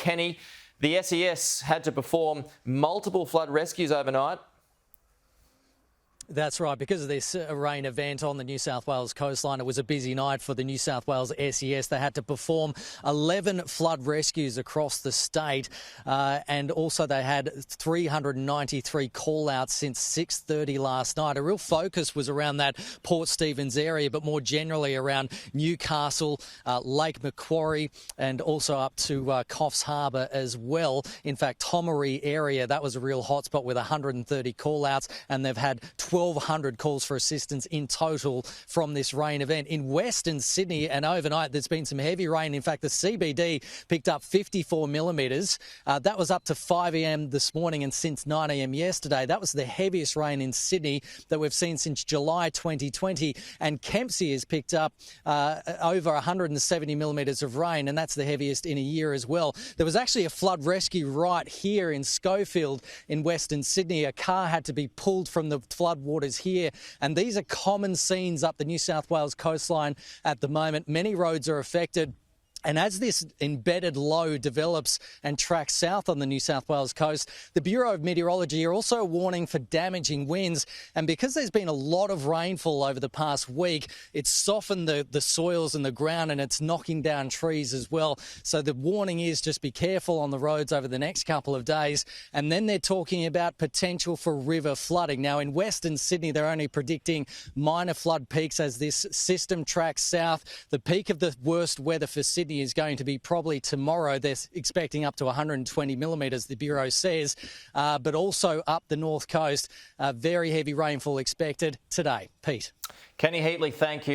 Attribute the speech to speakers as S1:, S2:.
S1: Kenny, the SES had to perform multiple flood rescues overnight.
S2: That's right. Because of this rain event on the New South Wales coastline, it was a busy night for the New South Wales SES. They had to perform 11 flood rescues across the state, and also they had 393 call-outs since 6:30 last night. A real focus was around that Port Stephens area, but more generally around Newcastle, Lake Macquarie, and also up to Coffs Harbour as well. In fact, Tomaree area, that was a real hotspot with 130 call-outs, and they've had 1,200 calls for assistance in total from this rain event. In Western Sydney and overnight, there's been some heavy rain. In fact, the CBD picked up 54 millimetres. That was up to 5 a.m. this morning, and since 9 a.m. yesterday, that was the heaviest rain in Sydney that we've seen since July 2020. And Kempsey has picked up over 170 millimetres of rain, and that's the heaviest in a year as well. There was actually a flood rescue right here in Schofield in Western Sydney. A car had to be pulled from the flood waters here, and these are common scenes up the New South Wales coastline at the moment. Many roads are affected. And as this embedded low develops and tracks south on the New South Wales coast, the Bureau of Meteorology are also warning for damaging winds. And because there's been a lot of rainfall over the past week, it's softened the soils and the ground, and it's knocking down trees as well. So the warning is just be careful on the roads over the next couple of days. And then they're talking about potential for river flooding. Now, in Western Sydney, they're only predicting minor flood peaks as this system tracks south. The peak of the worst weather for Sydney is going to be probably tomorrow. They're expecting up to 120 millimetres, the Bureau says, but also up the north coast, very heavy rainfall expected today. Pete.
S1: Kenny Heatley, thank you.